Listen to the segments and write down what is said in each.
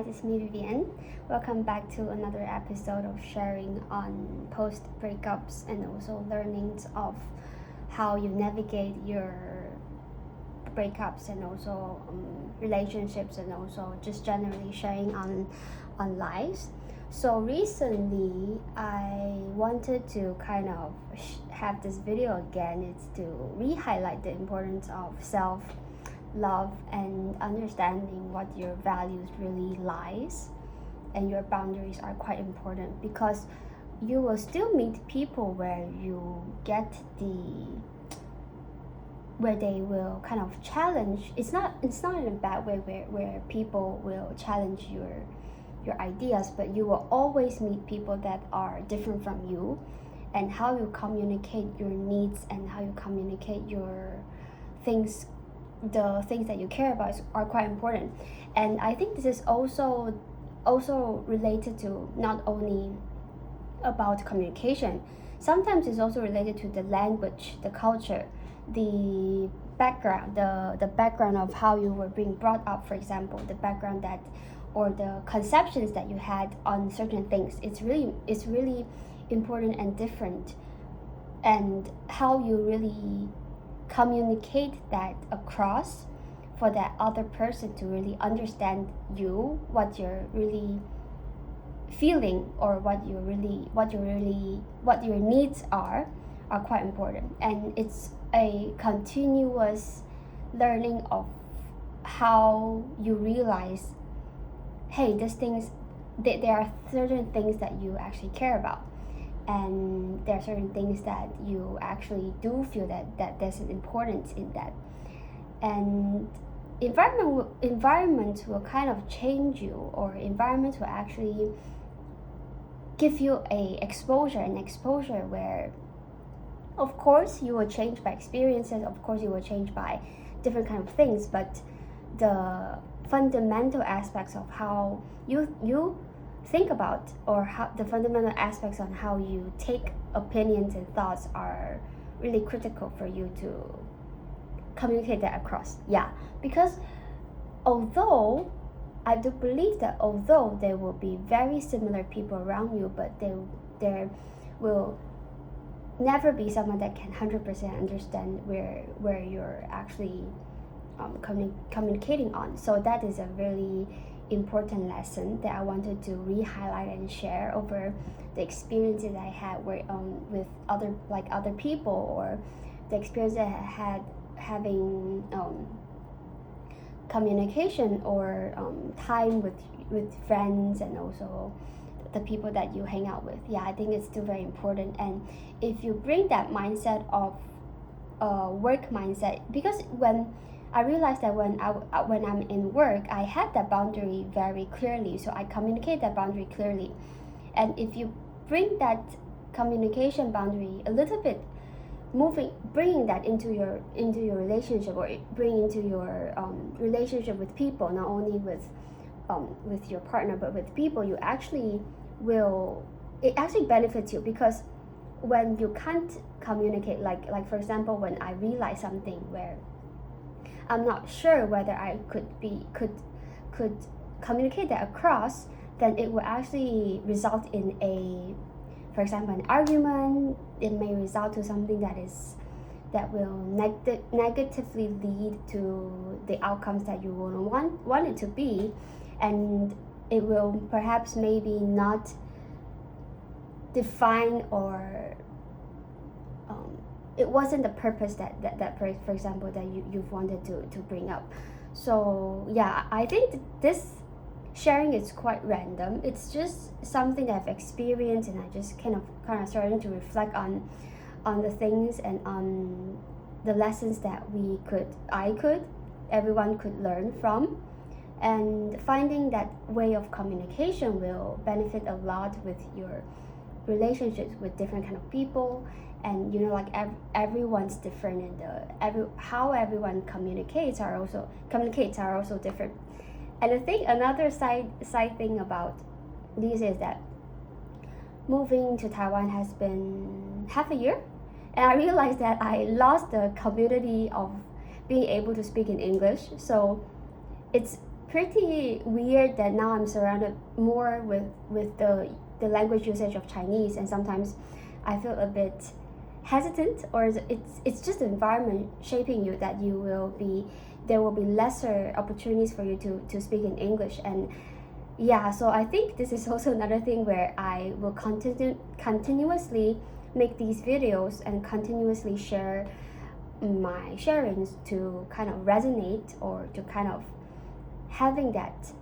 guys, it's me Vivian. Welcome back to another episode of sharing on post breakups and also learnings of how you navigate your breakups and also relationships and also just generally sharing on lives. So recently I wanted to kind of have this video again. It's to re-highlight the importance of self love and understanding what your values really lies, and your boundaries are quite important because you will still meet people where you get where they will kind of challenge. It's not in a bad way where people will challenge your ideas, but you will always meet people that are different from you, and how you communicate your needs and how you communicate your things, the things that you care about are quite important. And I think this is also related to not only about communication. Sometimes it's also related to the language, the culture, the background, the background of how you were being brought up, for example, the background that or the conceptions that you had on certain things. It's really important and different, and how you really communicate that across for that other person to really understand you, what you're really feeling, or what your needs are quite important. And it's a continuous learning of how you realize, hey, these things, there are certain things that you actually care about, and there are certain things that you actually do feel that there's an importance in that. And environment will kind of change you, or environment will actually give you an exposure where of course you will change by experiences, of course you will change by different kind of things, but the fundamental aspects of how you think about, or how the fundamental aspects on how you take opinions and thoughts are really critical for you to communicate that across. Because although I do believe that although there will be very similar people around you, but there will never be someone that can 100% understand where you're actually communicating on. So that is a really important lesson that I wanted to re-highlight and share over the experiences I had with other people, or the experience that I had having communication or time with friends, and also the people that you hang out with. I think it's still very important. And if you bring that mindset of work mindset, because when I realized that when I'm in work, I had that boundary very clearly, so I communicate that boundary clearly. And if you bring that communication boundary a little bit, bringing that into your relationship, or bring into your relationship with people, not only with your partner but with people, it actually benefits you. Because when you can't communicate, like for example, when I realize something where I'm not sure whether I could communicate that across, then it will actually result in for example, an argument. It may result to something that will negatively lead to the outcomes that you wouldn't want it to be, and it will perhaps maybe not define, or it wasn't the purpose that for example that you've wanted to bring up. So I think this sharing is quite random. It's just something that I've experienced, and I just kind of starting to reflect on the things and on the lessons that everyone could learn from. And finding that way of communication will benefit a lot with your relationships with different kind of people. And everyone's different, and how everyone communicates are also different. And I think another side thing about this is that moving to Taiwan has been half a year, and I realized that I lost the community of being able to speak in English. So it's pretty weird that now I'm surrounded more with the language usage of Chinese, and sometimes I feel a bit hesitant, or it's just the environment shaping you that you will be there will be lesser opportunities for you to speak in English. And yeah, so I think this is also another thing where I will continuously make these videos and continuously share my sharings to kind of resonate, or to kind of having that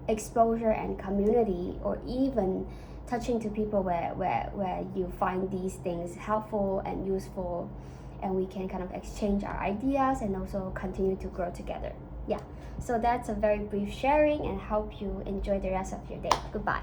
exposure and community, or even touching to people where you find these things helpful and useful, and we can kind of exchange our ideas and also continue to grow together. Yeah, so that's a very brief sharing, and hope you enjoy the rest of your day. Goodbye.